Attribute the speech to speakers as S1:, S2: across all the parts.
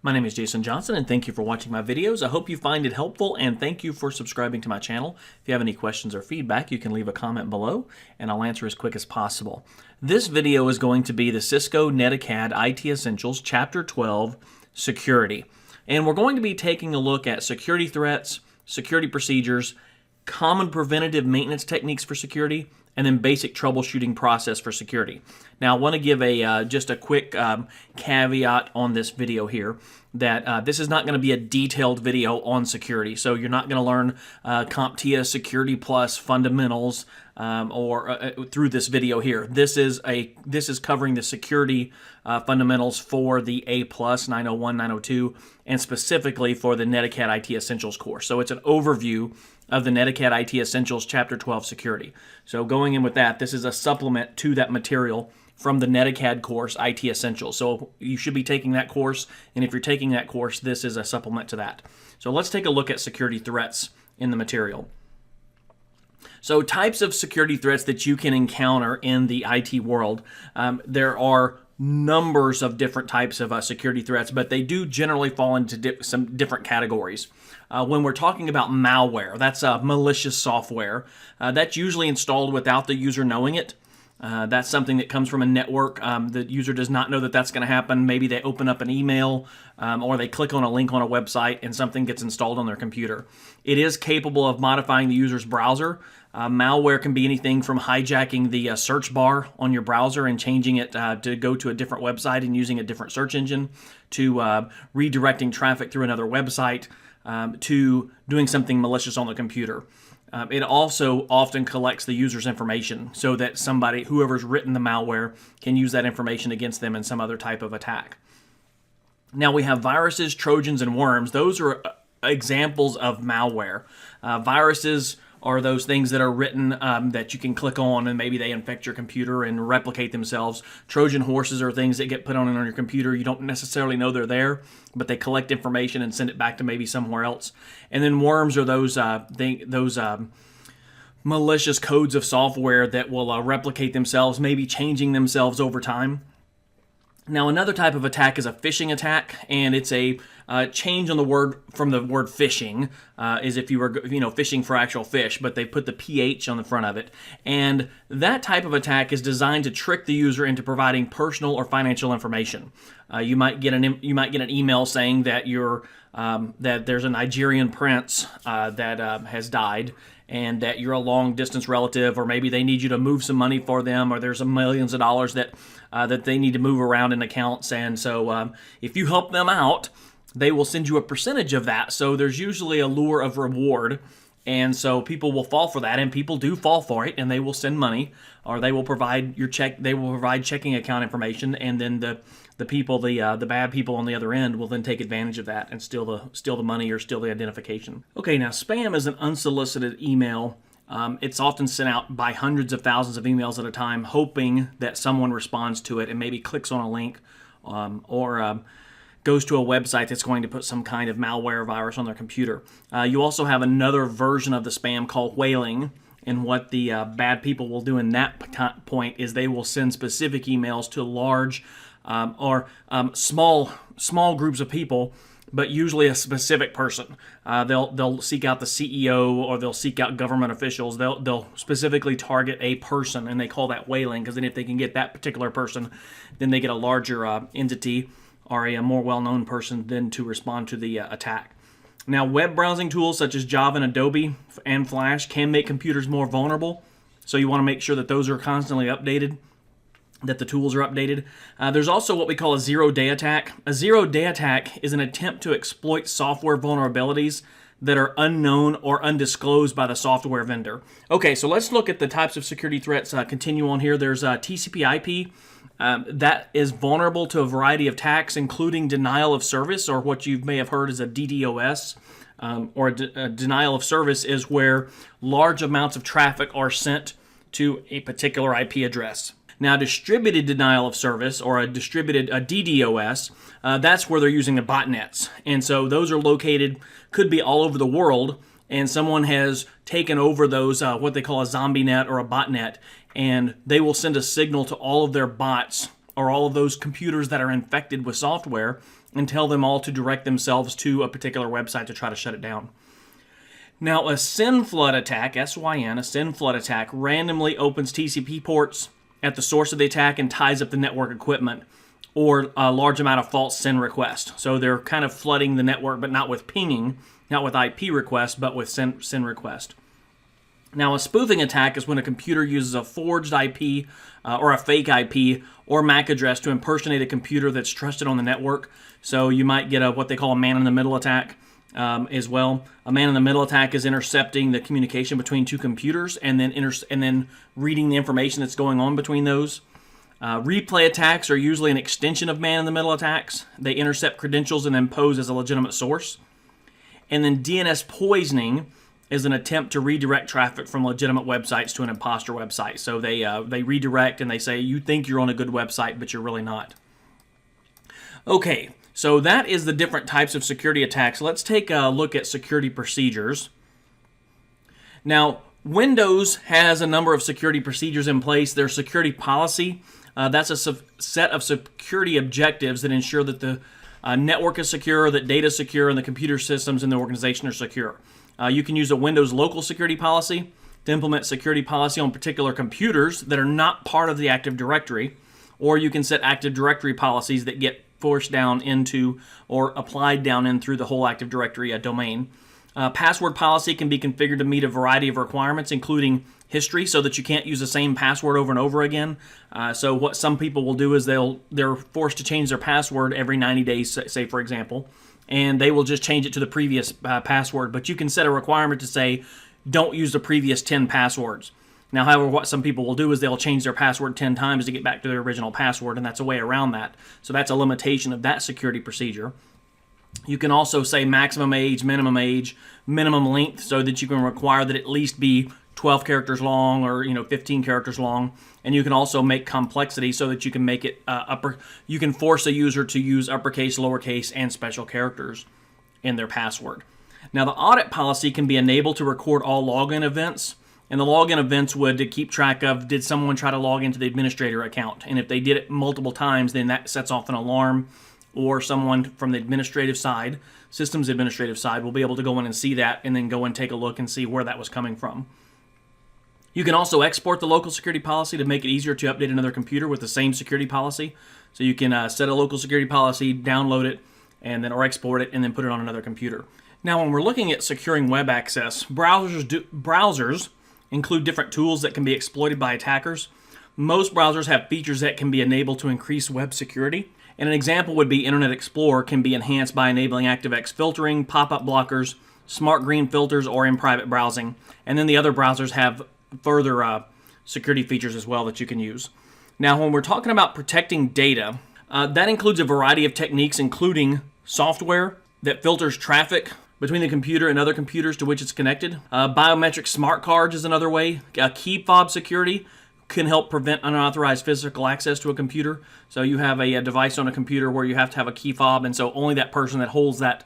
S1: My name is Jason Johnson, and thank you for watching my videos. I hope you find it helpful, and thank you for subscribing to my channel. If you have any questions or feedback, you can leave a comment below, and I'll answer as quick as possible. This video is going to be the Cisco NETACAD IT Essentials Chapter 12, Security. And we're going to be taking a look at security threats, security procedures, common preventative maintenance techniques for security, and then basic troubleshooting process for security. Now, I want to give just a quick caveat on this video here that this is not going to be a detailed video on security. So you're not going to learn CompTIA Security Plus fundamentals through this video here. This is covering the security fundamentals for the A+, 901, 902, and specifically for the NETACAD IT Essentials course. So it's an overview of the NETACAD IT Essentials Chapter 12 Security. So going in with that, this is a supplement to that material from the NETACAD course, IT Essentials. So you should be taking that course, and if you're taking that course, this is a supplement to that. So let's take a look at security threats in the material. So types of security threats that you can encounter in the IT world, there are numbers of different types of security threats, but they do generally fall into some different categories. When we're talking about malware, that's malicious software. That's usually installed without the user knowing it. That's something that comes from a network. The user does not know that that's going to happen. Maybe they open up an email or they click on a link on a website and something gets installed on their computer. It is capable of modifying the user's browser. Malware can be anything from hijacking the search bar on your browser and changing it to go to a different website and using a different search engine, to redirecting traffic through another website, to doing something malicious on the computer. It also often collects the user's information so that whoever's written the malware, can use that information against them in some other type of attack. Now we have viruses, trojans, and worms. Those are examples of malware. Viruses are those things that are written that you can click on and maybe they infect your computer and replicate themselves. Trojan horses are things that get put on your computer. You don't necessarily know they're there, but they collect information and send it back to maybe somewhere else. And then worms are those malicious codes of software that will replicate themselves, maybe changing themselves over time. Now, another type of attack is a phishing attack, and it's a change on the word from the word phishing, is if you were fishing for actual fish, but they put the PH on the front of it. And that type of attack is designed to trick the user into providing personal or financial information. You might get an email saying that that there's a Nigerian prince that has died, and that you're a long-distance relative, or maybe they need you to move some money for them, or there's millions of dollars that they need to move around in accounts. And so if you help them out, they will send you a percentage of that. So there's usually a lure of reward, and so people will fall for that, and people do fall for it, and they will send money, or they will provide provide checking account information, and then the bad people on the other end will then take advantage of that and steal the money or steal the identification. Okay, now spam is an unsolicited email. It's often sent out by hundreds of thousands of emails at a time, hoping that someone responds to it and maybe clicks on a link or goes to a website that's going to put some kind of malware virus on their computer. You also have another version of the spam called whaling. And what the bad people will do in that point is they will send specific emails to large or small groups of people, but usually a specific person. They'll seek out the CEO, or they'll seek out government officials. They'll specifically target a person, and they call that whaling, because then if they can get that particular person, then they get a larger entity or a more well-known person then to respond to the attack. Now, web browsing tools such as Java and Adobe and Flash can make computers more vulnerable, so you want to make sure that those are constantly updated, that the tools are updated. There's also what we call a zero-day attack. A zero-day attack is an attempt to exploit software vulnerabilities that are unknown or undisclosed by the software vendor. Okay, so let's look at the types of security threats. Continue on here. There's TCP/IP. That is vulnerable to a variety of attacks, including denial of service, or what you may have heard as a DDoS. A denial of service is where large amounts of traffic are sent to a particular IP address. Now, distributed denial of service, or a DDoS, that's where they're using the botnets. And so those are located, could be all over the world, and someone has taken over those, what they call a zombie net or a botnet, and they will send a signal to all of their bots or all of those computers that are infected with software, and tell them all to direct themselves to a particular website to try to shut it down. Now, a SYN flood attack, SYN, a SYN flood attack, randomly opens TCP ports at the source of the attack and ties up the network equipment, or a large amount of false SYN requests. So they're kind of flooding the network, but not with pinging, not with IP requests, but with SYN request. Now, a spoofing attack is when a computer uses a forged IP or a fake IP or MAC address to impersonate a computer that's trusted on the network. So you might get what they call a man-in-the-middle attack as well. A man-in-the-middle attack is intercepting the communication between two computers and then reading the information that's going on between those. Replay attacks are usually an extension of man-in-the-middle attacks. They intercept credentials and then pose as a legitimate source. And then DNS poisoning is an attempt to redirect traffic from legitimate websites to an imposter website. So they redirect and they say, you think you're on a good website, but you're really not. Okay, so that is the different types of security attacks. Let's take a look at security procedures. Now, Windows has a number of security procedures in place. Their security policy, that's a set of security objectives that ensure that the network is secure, that data is secure, and the computer systems in the organization are secure. You can use a Windows local security policy to implement security policy on particular computers that are not part of the Active Directory, or you can set Active Directory policies that get forced down into or applied down in through the whole Active Directory domain. Password policy can be configured to meet a variety of requirements, including history, so that you can't use the same password over and over again. So what some people will do is they're forced to change their password every 90 days, say for example, and they will just change it to the previous password. But you can set a requirement to say, don't use the previous 10 passwords. Now, however, what some people will do is they'll change their password 10 times to get back to their original password, and that's a way around that. So that's a limitation of that security procedure. You can also say maximum age, minimum length, so that you can require that it at least be 12 characters long or 15 characters long. And you can also make complexity so that you can make it you can force a user to use uppercase, lowercase, and special characters in their password. Now, the audit policy can be enabled to record all login events. And the login events would keep track of, did someone try to log into the administrator account? And if they did it multiple times, then that sets off an alarm, or someone from the administrative side, systems administrative side, will be able to go in and see that and then go and take a look and see where that was coming from. You can also export the local security policy to make it easier to update another computer with the same security policy. So you can set a local security policy, download it, and then or export it, and then put it on another computer. Now, when we're looking at securing web access, browsers include different tools that can be exploited by attackers. Most browsers have features that can be enabled to increase web security. And an example would be Internet Explorer can be enhanced by enabling ActiveX filtering, pop-up blockers, smart green filters, or in private browsing. And then the other browsers have further security features as well that you can use. Now, when we're talking about protecting data, that includes a variety of techniques, including software that filters traffic between the computer and other computers to which it's connected. Biometric smart cards is another way. Key fob security can help prevent unauthorized physical access to a computer. So you have a device on a computer where you have to have a key fob, and so only that person that holds that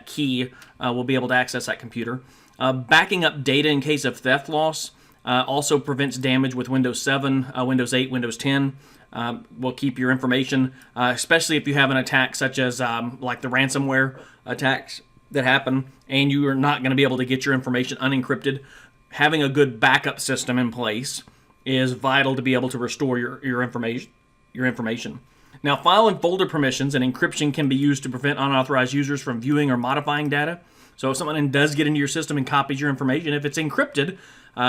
S1: key will be able to access that computer. Backing up data in case of theft loss also prevents damage with Windows 7, Windows 8, Windows 10. Will keep your information, especially if you have an attack such as like the ransomware attacks that happen, and you are not going to be able to get your information unencrypted. Having a good backup system in place is vital to be able to restore your information. Now, file and folder permissions and encryption can be used to prevent unauthorized users from viewing or modifying data. So if someone does get into your system and copies your information, if it's encrypted,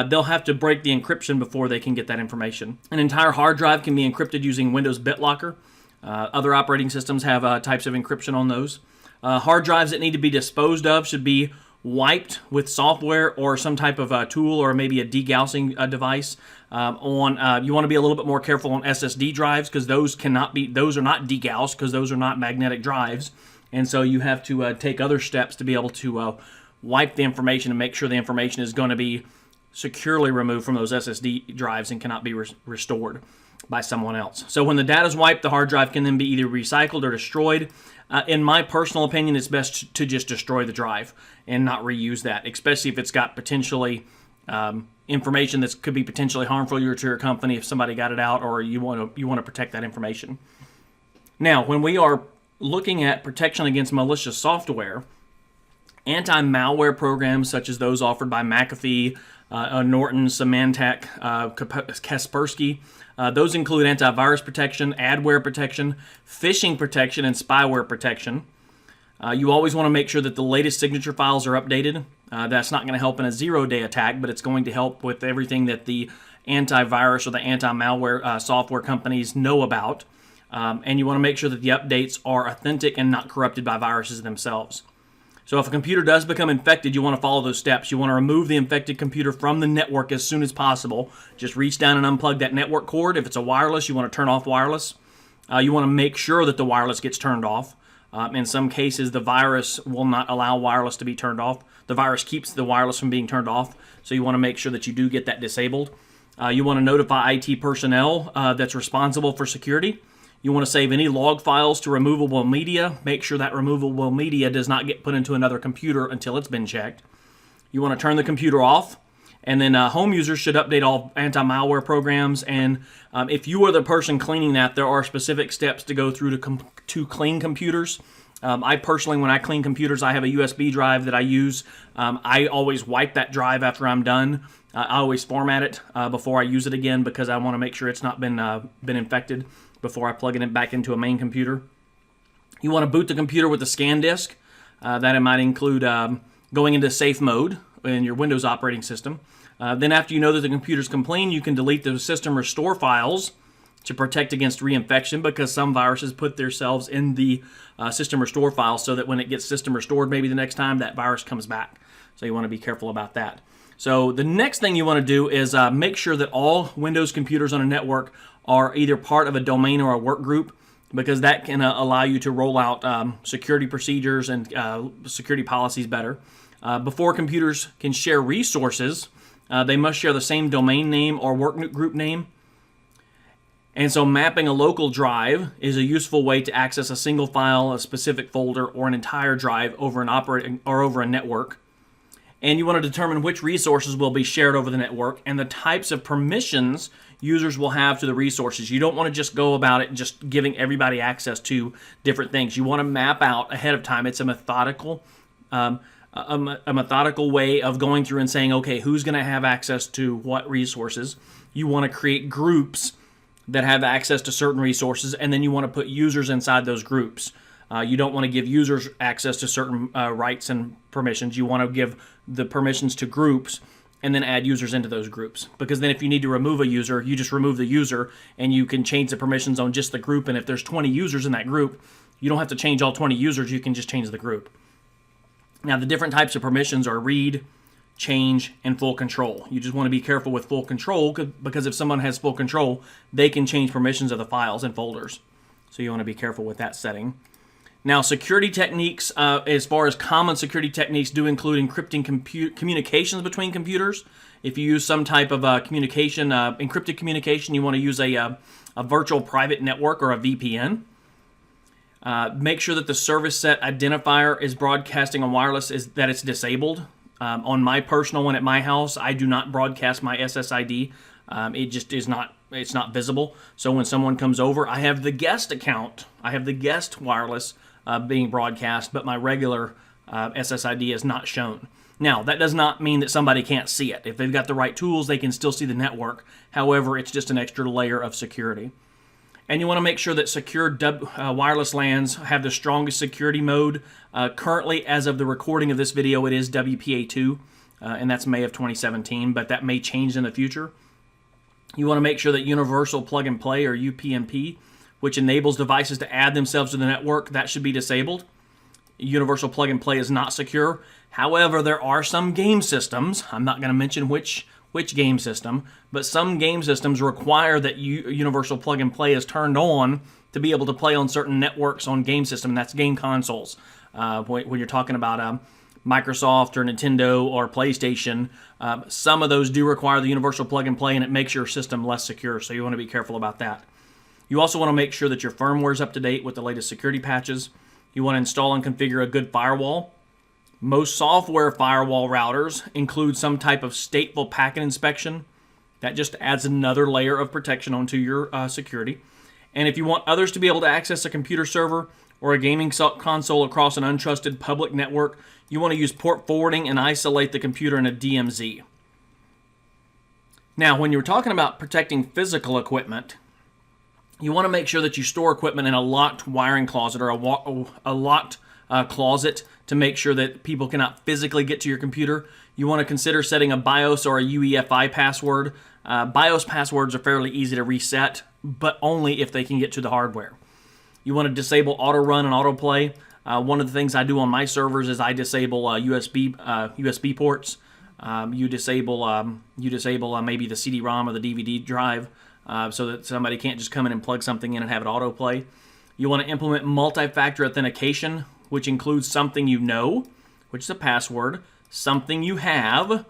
S1: they'll have to break the encryption before they can get that information. An entire hard drive can be encrypted using Windows BitLocker. Other operating systems have types of encryption on those. Hard drives that need to be disposed of should be wiped with software or some type of tool, or maybe a degaussing device. You want to be a little bit more careful on SSD drives, because those are not degaussed, because those are not magnetic drives, and so you have to take other steps to be able to wipe the information and make sure the information is going to be securely removed from those SSD drives and cannot be restored by someone else. So when the data is wiped, the hard drive can then be either recycled or destroyed. In my personal opinion, it's best to just destroy the drive and not reuse that, especially if it's got potentially information that could be potentially harmful to your company if somebody got it out, or you want to protect that information. Now, when we are looking at protection against malicious software, anti-malware programs such as those offered by McAfee, Norton, Symantec, Kaspersky, those include antivirus protection, adware protection, phishing protection, and spyware protection. You always want to make sure that the latest signature files are updated. That's not going to help in a zero-day attack, but it's going to help with everything that the antivirus or the anti-malware software companies know about. And you want to make sure that the updates are authentic and not corrupted by viruses themselves. So if a computer does become infected, you want to follow those steps. You want to remove the infected computer from the network as soon as possible. Just reach down and unplug that network cord. If it's a wireless, you want to turn off wireless. You want to make sure that the wireless gets turned off. In some cases, the virus will not allow wireless to be turned off. The virus keeps the wireless from being turned off, so you want to make sure that you do get that disabled. You want to notify IT personnel that's responsible for security. You want to save any log files to removable media. Make sure that removable media does not get put into another computer until it's been checked. You want to turn the computer off. And then home users should update all anti-malware programs. And if you are the person cleaning that, there are specific steps to go through to clean computers. I personally, when I clean computers, I have a USB drive that I use. I always wipe that drive after I'm done. I always format it before I use it again because I want to make sure it's not been infected before I plug it back into a main computer. You want to boot the computer with a scan disk. That might include going into safe mode in your Windows operating system. Then after you know that the computer's clean, you can delete the system restore files to protect against reinfection, because some viruses put themselves in the system restore files so that when it gets system restored maybe the next time, that virus comes back. So you want to be careful about that. So the next thing you want to do is make sure that all Windows computers on a network are either part of a domain or a work group, because that can allow you to roll out security procedures and security policies better. Before computers can share resources, they must share the same domain name or work group name. And so mapping a local drive is a useful way to access a single file, a specific folder, or an entire drive over an operating or over a network. And you want to determine which resources will be shared over the network and the types of permissions users will have to the resources. You don't want to just go about it just giving everybody access to different things. You want to map out ahead of time. It's a methodical way of going through and saying, okay, who's going to have access to what resources? You want to create groups that have access to certain resources, and then you want to put users inside those groups. You don't want to give users access to certain rights and permissions. You want to give the permissions to groups and then add users into those groups. Because then if you need to remove a user, you just remove the user and you can change the permissions on just the group. And if there's 20 users in that group, you don't have to change all 20 users. You can just change the group. Now, the different types of permissions are read, change, and full control. You just want to be careful with full control, because if someone has full control, they can change permissions of the files and folders. So you want to be careful with that setting. Now, security techniques, as far as common security techniques, do include encrypting communications between computers. If you use some type of communication, encrypted communication, you want to use a virtual private network or a VPN. Make sure that the service set identifier is broadcasting on wireless that it's disabled. On my personal one at my house, I do not broadcast my SSID. It just is not. It's not visible. So when someone comes over, I have the guest account. I have the guest wireless being broadcast, but my regular SSID is not shown. Now, that does not mean that somebody can't see it. If they've got the right tools, they can still see the network. However, it's just an extra layer of security. And you want to make sure that secure wireless LANs have the strongest security mode. Currently, as of the recording of this video, it is WPA2, and that's May of 2017, but that may change in the future. You want to make sure that Universal Plug and Play, or UPnP, which enables devices to add themselves to the network, that should be disabled. Universal Plug and Play is not secure. However, there are some game systems, I'm not going to mention which game system, but some game systems require that Universal Plug and Play is turned on to be able to play on certain networks on game system, and that's game consoles. When you're talking about Microsoft or Nintendo or PlayStation, some of those do require the Universal Plug and Play, and it makes your system less secure, so you want to be careful about that. You also want to make sure that your firmware is up to date with the latest security patches. You want to install and configure a good firewall. Most software firewall routers include some type of stateful packet inspection. That just adds another layer of protection onto your security. And if you want others to be able to access a computer server, or a gaming console across an untrusted public network, you want to use port forwarding and isolate the computer in a DMZ. Now, when you're talking about protecting physical equipment, you want to make sure that you store equipment in a locked wiring closet or a locked closet to make sure that people cannot physically get to your computer. You want to consider setting a BIOS or a UEFI password. BIOS passwords are fairly easy to reset, but only if they can get to the hardware. You want to disable auto run and autoplay. One of the things I do on my servers is I disable USB ports. You disable maybe the CD-ROM or the DVD drive so that somebody can't just come in and plug something in and have it autoplay. You want to implement multi-factor authentication, which includes something you know, which is a password, something you have,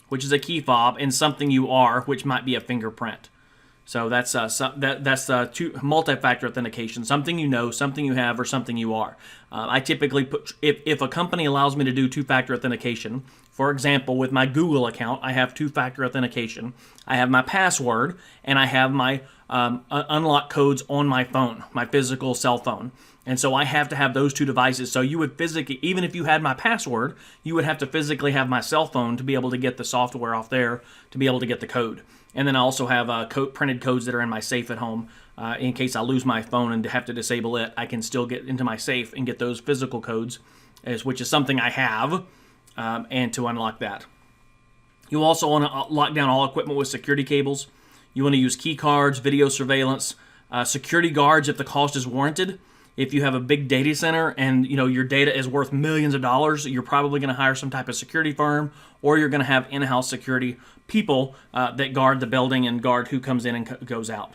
S1: which is a key fob, and something you are, which might be a fingerprint. So that's two multi-factor authentication: something you know, something you have, or something you are. I typically put, if a company allows me to do two-factor authentication, for example, with my Google account, I have two-factor authentication. I have my password, and I have my unlock codes on my phone, my physical cell phone. And so I have to have those two devices. So you would physically, even if you had my password, you would have to physically have my cell phone to be able to get the software off there, to be able to get the code. And then I also have printed codes that are in my safe at home. In case I lose my phone and have to disable it, I can still get into my safe and get those physical codes, which is something I have, and to unlock that. You also want to lock down all equipment with security cables. You want to use key cards, video surveillance, security guards if the cost is warranted. If you have a big data center and your data is worth millions of dollars, you're probably going to hire some type of security firm, or you're going to have in-house security people that guard the building and guard who comes in and goes out.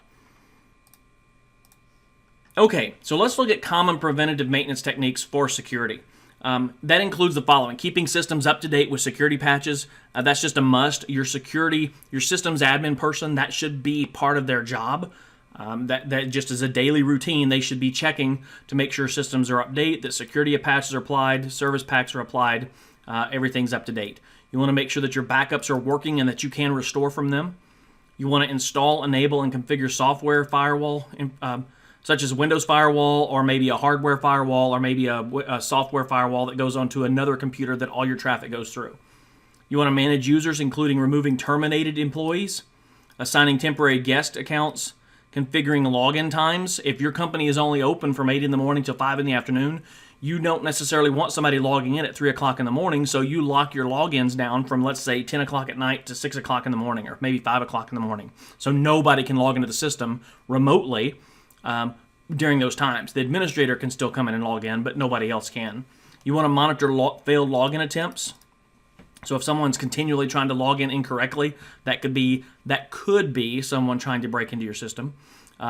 S1: Okay, so let's look at common preventative maintenance techniques for security. That includes the following: keeping systems up to date with security patches. That's just a must. Your systems admin person, that should be part of their job. That just as a daily routine, they should be checking to make sure systems are up to date, that security patches are applied, service packs are applied, everything's up to date. You want to make sure that your backups are working and that you can restore from them. You want to install, enable, and configure software firewall, such as Windows firewall, or maybe a hardware firewall, or maybe a software firewall that goes onto another computer that all your traffic goes through. You want to manage users, including removing terminated employees, assigning temporary guest accounts, configuring login times. If your company is only open from 8 in the morning till 5 in the afternoon, you don't necessarily want somebody logging in at 3 o'clock in the morning, so you lock your logins down from, let's say, 10 o'clock at night to 6 o'clock in the morning, or maybe 5 o'clock in the morning. So nobody can log into the system remotely during those times. The administrator can still come in and log in, but nobody else can. You want to monitor failed login attempts. So if someone's continually trying to log in incorrectly, that could be someone trying to break into your system.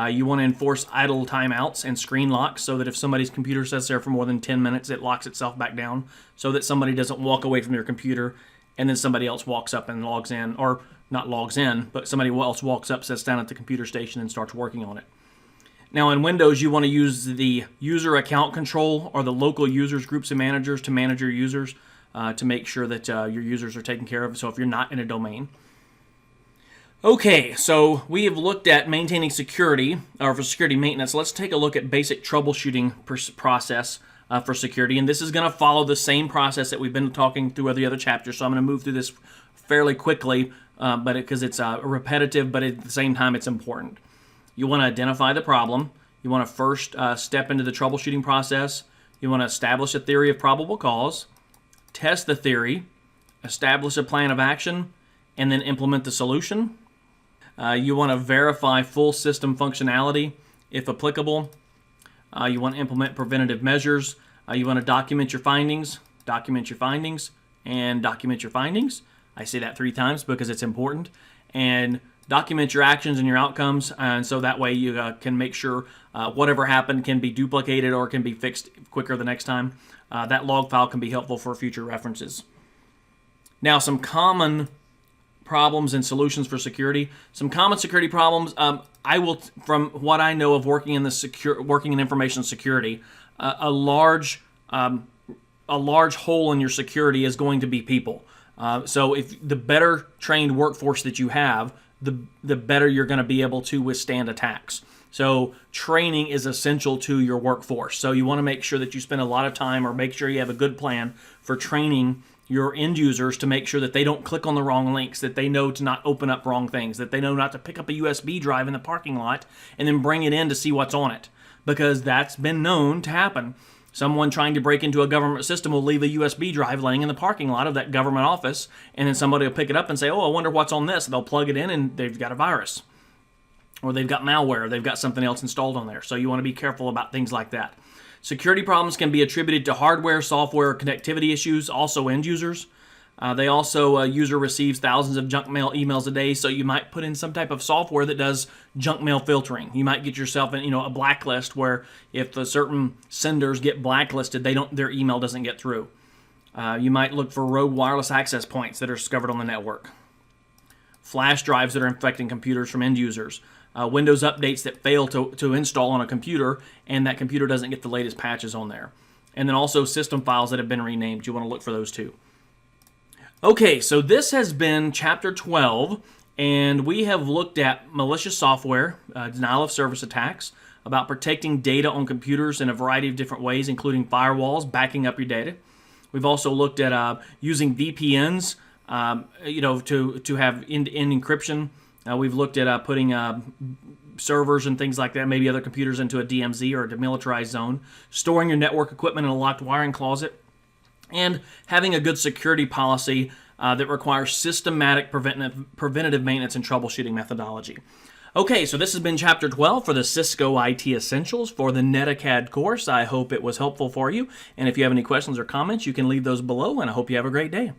S1: You want to enforce idle timeouts and screen locks so that if somebody's computer sits there for more than 10 minutes, it locks itself back down so that somebody doesn't walk away from your computer and then somebody else walks up and logs in, or not logs in, but somebody else walks up, sits down at the computer station and starts working on it. Now in Windows, you want to use the user account control or the local users, groups, and managers to manage your users to make sure that your users are taken care of, so if you're not in a domain. Okay, so we have looked at maintaining security, or for security maintenance. Let's take a look at basic troubleshooting process for security, and this is going to follow the same process that we've been talking through the other chapters, so I'm going to move through this fairly quickly, because it's repetitive, but at the same time it's important. You want to identify the problem. You want to first step into the troubleshooting process. You want to establish a theory of probable cause, test the theory, establish a plan of action, and then implement the solution. You want to verify full system functionality, if applicable. You want to implement preventative measures. You want to document your findings, and document your findings. I say that 3 times because it's important. And document your actions and your outcomes, and so that way you can make sure whatever happened can be duplicated or can be fixed quicker the next time. That log file can be helpful for future references. Now, some common problems and solutions for security. Some common security problems. From what I know of working in information security, a large hole in your security is going to be people. So if the better trained workforce that you have, the better you're going to be able to withstand attacks. So training is essential to your workforce. So you want to make sure that you spend a lot of time, or make sure you have a good plan for training your end users to make sure that they don't click on the wrong links, that they know to not open up wrong things, that they know not to pick up a USB drive in the parking lot and then bring it in to see what's on it, because that's been known to happen. Someone trying to break into a government system will leave a USB drive laying in the parking lot of that government office, and then somebody will pick it up and say, oh, I wonder what's on this. And they'll plug it in and they've got a virus, or they've got malware, or they've got something else installed on there. So you want to be careful about things like that. Security problems can be attributed to hardware, software, or connectivity issues, also end users. A user receives thousands of junk mail emails a day, so you might put in some type of software that does junk mail filtering. You might get yourself in, a blacklist where if certain senders get blacklisted, their email doesn't get through. You might look for rogue wireless access points that are discovered on the network. Flash drives that are infecting computers from end users. Windows updates that fail to install on a computer, and that computer doesn't get the latest patches on there. And then also system files that have been renamed. You want to look for those too. Okay, so this has been Chapter 12, and we have looked at malicious software, denial of service attacks, about protecting data on computers in a variety of different ways, including firewalls, backing up your data. We've also looked at using VPNs, to have end-to-end encryption. We've looked at putting servers and things like that, maybe other computers, into a DMZ or a demilitarized zone, storing your network equipment in a locked wiring closet, and having a good security policy that requires systematic preventative maintenance and troubleshooting methodology. Okay, so this has been Chapter 12 for the Cisco IT Essentials for the NETACAD course. I hope it was helpful for you, and if you have any questions or comments, you can leave those below, and I hope you have a great day.